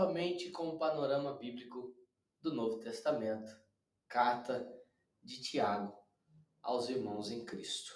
Novamente com o panorama bíblico do Novo Testamento, carta de Tiago aos irmãos em Cristo.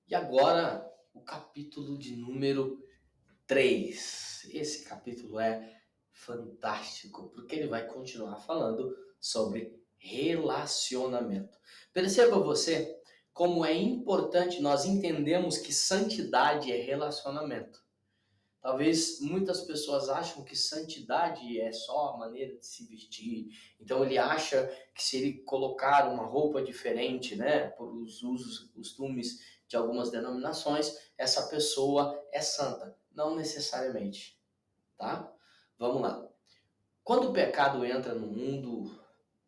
E agora o capítulo de número 3. Esse capítulo é fantástico, porque ele vai continuar falando sobre relacionamento. Perceba você como é importante nós entendermos que santidade é relacionamento. Talvez muitas pessoas acham que santidade é só a maneira de se vestir. Então ele acha que se ele colocar uma roupa diferente, por os usos, costumes de algumas denominações, essa pessoa é santa. Não necessariamente, tá? Vamos lá. Quando o pecado entra no mundo,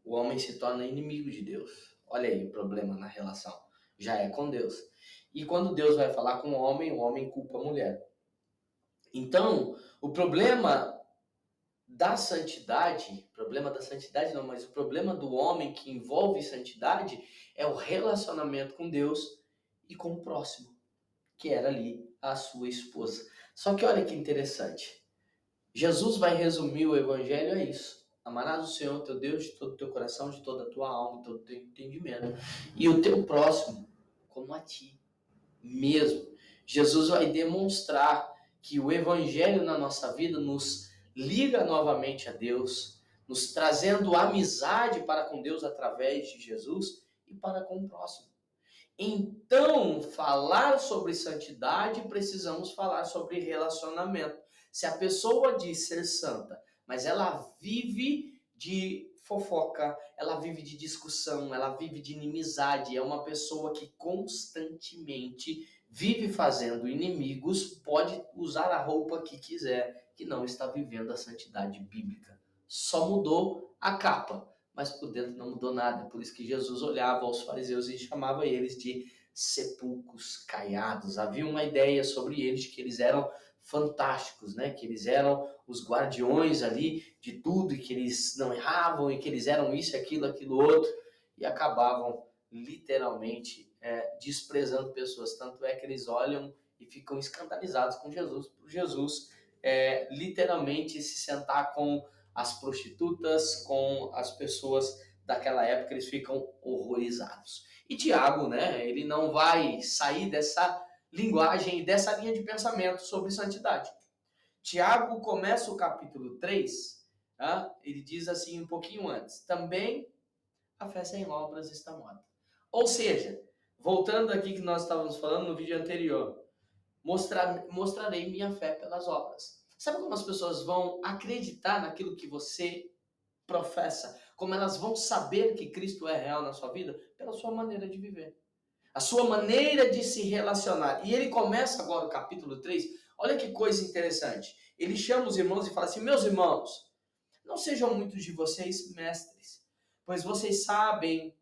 o homem se torna inimigo de Deus. Olha aí o problema na relação. Já é com Deus. E quando Deus vai falar com o homem culpa a mulher. Então, o problema da santidade não, mas o problema do homem que envolve santidade é o relacionamento com Deus e com o próximo, que era ali a sua esposa. Só que olha que interessante. Jesus vai resumir o evangelho a isso. Amarás o Senhor teu Deus de todo o teu coração, de toda a tua alma, de todo o teu entendimento. E o teu próximo como a ti mesmo. Jesus vai demonstrar que o evangelho na nossa vida nos liga novamente a Deus, nos trazendo amizade para com Deus através de Jesus e para com o próximo. Então, falar sobre santidade, precisamos falar sobre relacionamento. Se a pessoa diz ser santa, mas ela vive de fofoca, ela vive de discussão, ela vive de inimizade, é uma pessoa que constantemente vive fazendo inimigos, pode usar a roupa que quiser, que não está vivendo a santidade bíblica. Só mudou a capa, mas por dentro não mudou nada. Por isso que Jesus olhava aos fariseus e chamava eles de sepulcros caiados. Havia uma ideia sobre eles que eles eram fantásticos, que eles eram os guardiões ali de tudo e que eles não erravam e que eles eram isso, aquilo outro e acabavam literalmente desprezando pessoas. Tanto é que eles olham e ficam escandalizados com Jesus, por Jesus literalmente se sentar com as prostitutas, com as pessoas daquela época, eles ficam horrorizados. E Tiago, ele não vai sair dessa linguagem e dessa linha de pensamento sobre santidade. Tiago começa o capítulo 3, ele diz assim um pouquinho antes, também a fé sem obras está morta. Ou seja, voltando aqui que nós estávamos falando no vídeo anterior, mostrarei minha fé pelas obras. Sabe como as pessoas vão acreditar naquilo que você professa? Como elas vão saber que Cristo é real na sua vida? Pela sua maneira de viver. A sua maneira de se relacionar. E ele começa agora o capítulo 3. Olha que coisa interessante. Ele chama os irmãos e fala assim, meus irmãos, não sejam muitos de vocês mestres, pois vocês sabem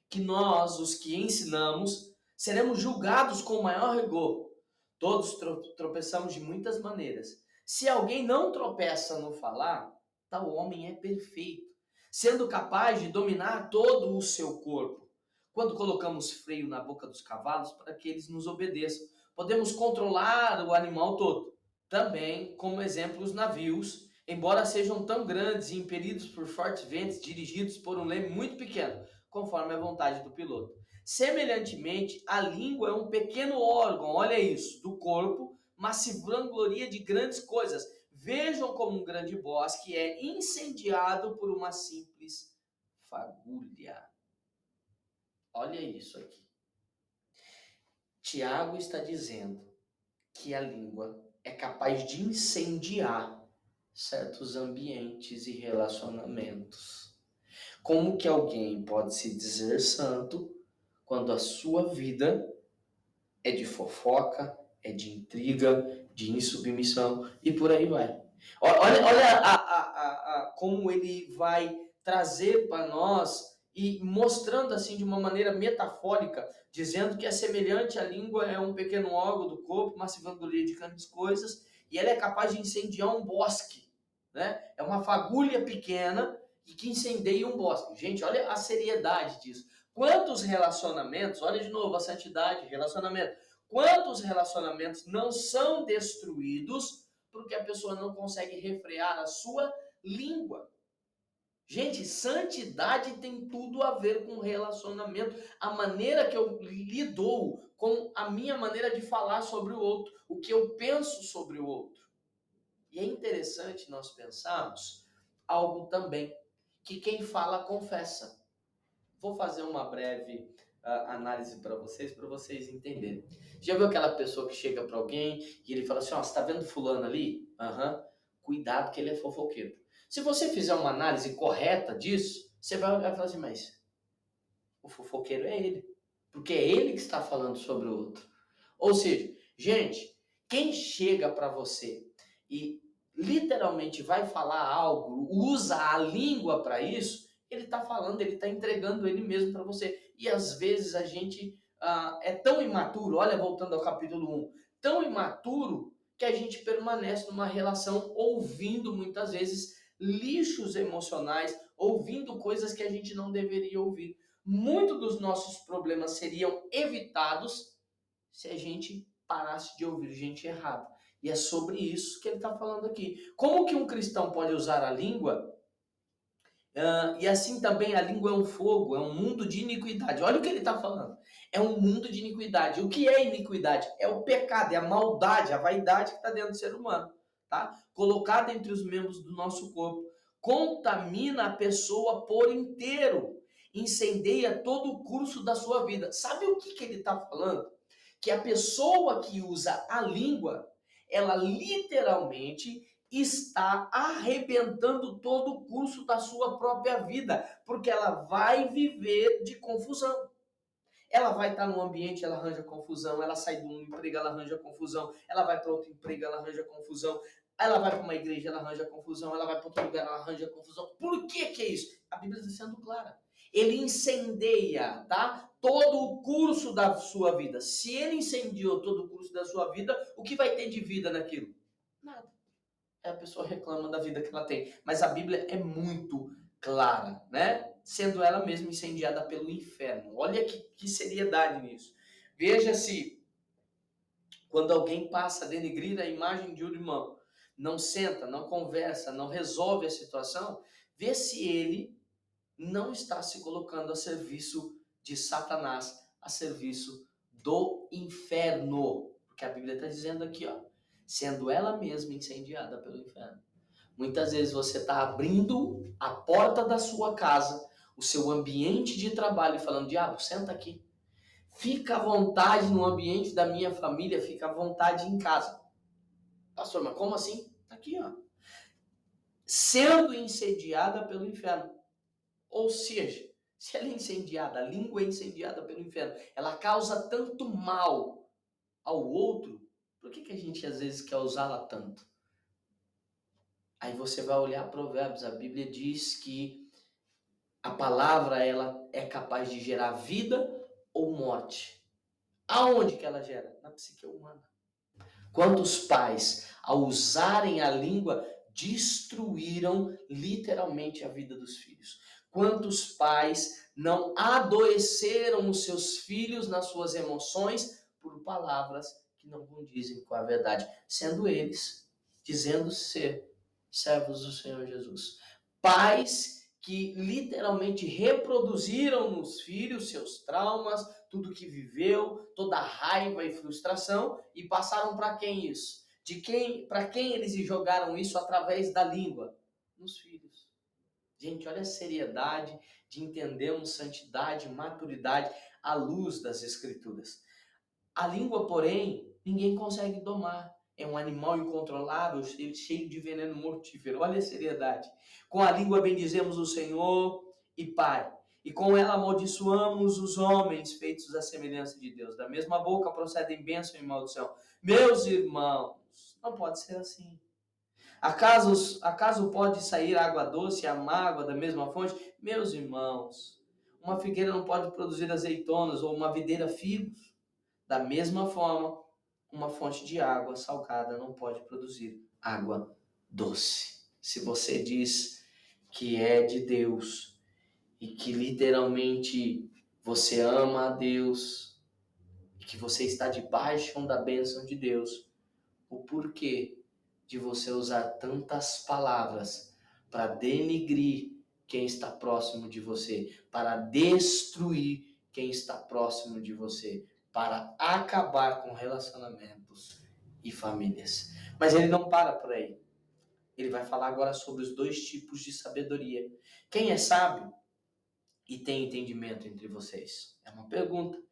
que nós, os que ensinamos, seremos julgados com maior rigor. Todos tropeçamos de muitas maneiras. Se alguém não tropeça no falar, tal homem é perfeito, sendo capaz de dominar todo o seu corpo. Quando colocamos freio na boca dos cavalos para que eles nos obedeçam, podemos controlar o animal todo. Também, como exemplo, os navios, embora sejam tão grandes e impelidos por fortes ventos, dirigidos por um leme muito pequeno, conforme a vontade do piloto. Semelhantemente, a língua é um pequeno órgão, olha isso, do corpo, mas se vangloria de grandes coisas. Vejam como um grande bosque é incendiado por uma simples fagulha. Olha isso aqui. Tiago está dizendo que a língua é capaz de incendiar certos ambientes e relacionamentos. Como que alguém pode se dizer santo quando a sua vida é de fofoca, é de intriga, de insubmissão e por aí vai? Olha como ele vai trazer para nós e mostrando assim de uma maneira metafórica, dizendo que é semelhante à língua, é um pequeno órgão do corpo, mas se vangloria de grandes coisas, e ela é capaz de incendiar um bosque, É uma fagulha pequena e que incendeia um bosque. Gente, olha a seriedade disso. Quantos relacionamentos, olha de novo a santidade, relacionamento. Quantos relacionamentos não são destruídos porque a pessoa não consegue refrear a sua língua? Gente, santidade tem tudo a ver com relacionamento. A maneira que eu lido com a minha maneira de falar sobre o outro, o que eu penso sobre o outro. E é interessante nós pensarmos algo também, que quem fala confessa. Vou fazer uma breve análise para vocês entenderem. Já viu aquela pessoa que chega para alguém e ele fala assim, ó, você tá vendo fulano ali? Aham. Cuidado que ele é fofoqueiro. Se você fizer uma análise correta disso, você vai olhar e falar assim, mas o fofoqueiro é ele. Porque é ele que está falando sobre o outro. Ou seja, gente, quem chega para você e literalmente vai falar algo, usa a língua para isso, ele está falando, ele está entregando ele mesmo para você. E às vezes a gente é tão imaturo, olha, voltando ao capítulo 1, tão imaturo que a gente permanece numa relação ouvindo muitas vezes lixos emocionais, ouvindo coisas que a gente não deveria ouvir. Muitos dos nossos problemas seriam evitados se a gente parasse de ouvir gente errada. E é sobre isso que ele está falando aqui. Como que um cristão pode usar a língua? E assim também a língua é um fogo, é um mundo de iniquidade. Olha o que ele está falando. É um mundo de iniquidade. O que é iniquidade? É o pecado, é a maldade, a vaidade que está dentro do ser humano. Tá? Colocada entre os membros do nosso corpo. Contamina a pessoa por inteiro. Incendeia todo o curso da sua vida. Sabe o que ele está falando? Que a pessoa que usa a língua, ela literalmente está arrebentando todo o curso da sua própria vida, porque ela vai viver de confusão. Ela vai estar num ambiente, ela arranja confusão, ela sai de um emprego, ela arranja confusão, ela vai para outro emprego, ela arranja confusão, ela vai para uma igreja, ela arranja confusão, ela vai para outro lugar, ela arranja confusão. Por que é isso? A Bíblia está sendo clara. Ele incendeia, tá? Todo o curso da sua vida. Se ele incendiou todo o curso da sua vida, o que vai ter de vida naquilo? Nada. A pessoa reclama da vida que ela tem. Mas a Bíblia é muito clara, né? Sendo ela mesma incendiada pelo inferno. Olha que seriedade nisso. Veja se, quando alguém passa a denegrir a imagem de um irmão, não senta, não conversa, não resolve a situação, vê se ele não está se colocando a serviço de Satanás, a serviço do inferno. Porque a Bíblia está dizendo aqui, ó, sendo ela mesma incendiada pelo inferno. Muitas vezes você está abrindo a porta da sua casa, o seu ambiente de trabalho, e falando, diabo, senta aqui. Fica à vontade no ambiente da minha família, fica à vontade em casa. Pastor, mas como assim? Tá aqui, ó. Sendo incendiada pelo inferno. Ou seja, se ela é incendiada, a língua é incendiada pelo inferno, ela causa tanto mal ao outro, por que a gente às vezes quer usá-la tanto? Aí você vai olhar Provérbios, a Bíblia diz que a palavra ela é capaz de gerar vida ou morte. Aonde que ela gera? Na psique humana. Quantos pais, ao usarem a língua, destruíram literalmente a vida dos filhos? Quantos pais não adoeceram os seus filhos nas suas emoções por palavras que não condizem com a verdade, sendo eles dizendo ser servos do Senhor Jesus? Pais que literalmente reproduziram nos filhos seus traumas, tudo que viveu, toda a raiva e frustração, e passaram para quem isso? Para quem eles jogaram isso através da língua? Nos filhos. Gente, olha a seriedade de entendermos santidade, maturidade à luz das Escrituras. A língua, porém, ninguém consegue domar. É um animal incontrolável, cheio de veneno mortífero. Olha a seriedade. Com a língua bendizemos o Senhor e Pai. E com ela amaldiçoamos os homens feitos à semelhança de Deus. Da mesma boca procedem bênção e maldição. Meus irmãos, não pode ser assim. Acaso pode sair água doce e amarga da mesma fonte? Meus irmãos, uma figueira não pode produzir azeitonas ou uma videira figos. Da mesma forma, uma fonte de água salgada não pode produzir água doce. Se você diz que é de Deus e que literalmente você ama a Deus e que você está debaixo da bênção de Deus, o porquê de você usar tantas palavras para denigrir quem está próximo de você, para destruir quem está próximo de você, para acabar com relacionamentos e famílias. Mas ele não para por aí. Ele vai falar agora sobre os dois tipos de sabedoria. Quem é sábio e tem entendimento entre vocês? É uma pergunta.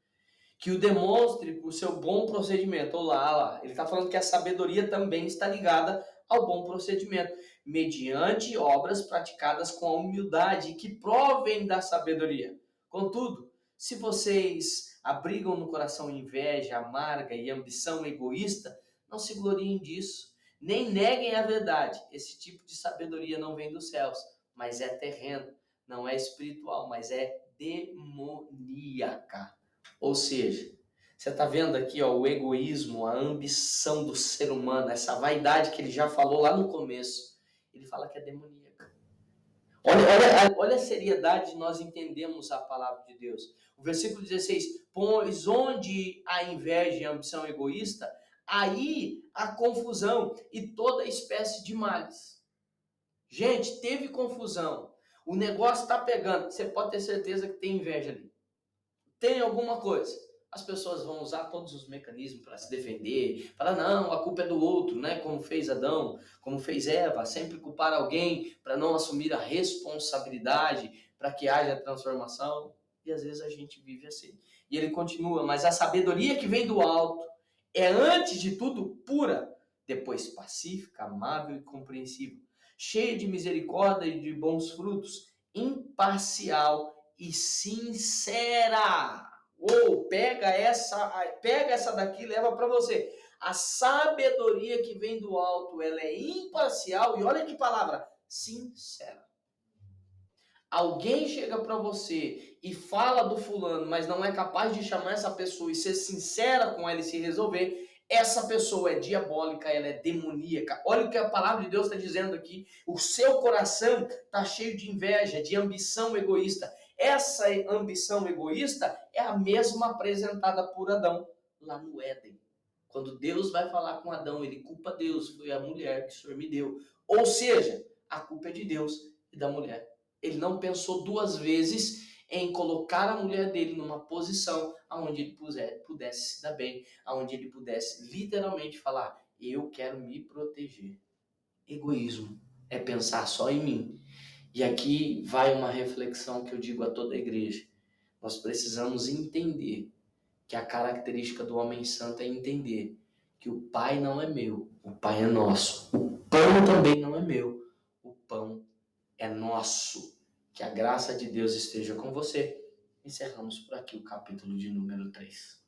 Que o demonstre por seu bom procedimento. Olá, ele está falando que a sabedoria também está ligada ao bom procedimento, mediante obras praticadas com a humildade que provém da sabedoria. Contudo, se vocês abrigam no coração inveja amarga e ambição egoísta, não se gloriem disso, nem neguem a verdade. Esse tipo de sabedoria não vem dos céus, mas é terreno, não é espiritual, mas é demoníaca. Ou seja, você está vendo aqui ó, o egoísmo, a ambição do ser humano, essa vaidade que ele já falou lá no começo. Ele fala que é demoníaca. Olha a seriedade de nós entendemos a palavra de Deus. O versículo 16, pois onde há inveja e ambição egoísta, aí há confusão e toda espécie de males. Gente, teve confusão. O negócio está pegando. Você pode ter certeza que tem inveja ali. Tem alguma coisa. As pessoas vão usar todos os mecanismos para se defender, falar, não, a culpa é do outro, né? Como fez Adão, como fez Eva, sempre culpar alguém para não assumir a responsabilidade, para que haja transformação. E às vezes a gente vive assim. E ele continua, mas a sabedoria que vem do alto é, antes de tudo, pura, depois pacífica, amável e compreensível, cheia de misericórdia e de bons frutos, imparcial e sincera. Pega essa daqui e leva para você. A sabedoria que vem do alto, ela é imparcial e olha que palavra, sincera. Alguém chega para você e fala do fulano, mas não é capaz de chamar essa pessoa e ser sincera com ela e se resolver, essa pessoa é diabólica, ela é demoníaca. Olha o que a palavra de Deus está dizendo aqui. O seu coração está cheio de inveja, de ambição egoísta. Essa ambição egoísta é a mesma apresentada por Adão lá no Éden. Quando Deus vai falar com Adão, ele culpa Deus, foi a mulher que o Senhor me deu. Ou seja, a culpa é de Deus e da mulher. Ele não pensou duas vezes em colocar a mulher dele numa posição onde ele pudesse se dar bem, onde ele pudesse literalmente falar, eu quero me proteger. Egoísmo é pensar só em mim. E aqui vai uma reflexão que eu digo a toda a igreja. Nós precisamos entender que a característica do homem santo é entender que o Pai não é meu, o Pai é nosso. O pão também não é meu, o pão é nosso. Que a graça de Deus esteja com você. Encerramos por aqui o capítulo de número 3.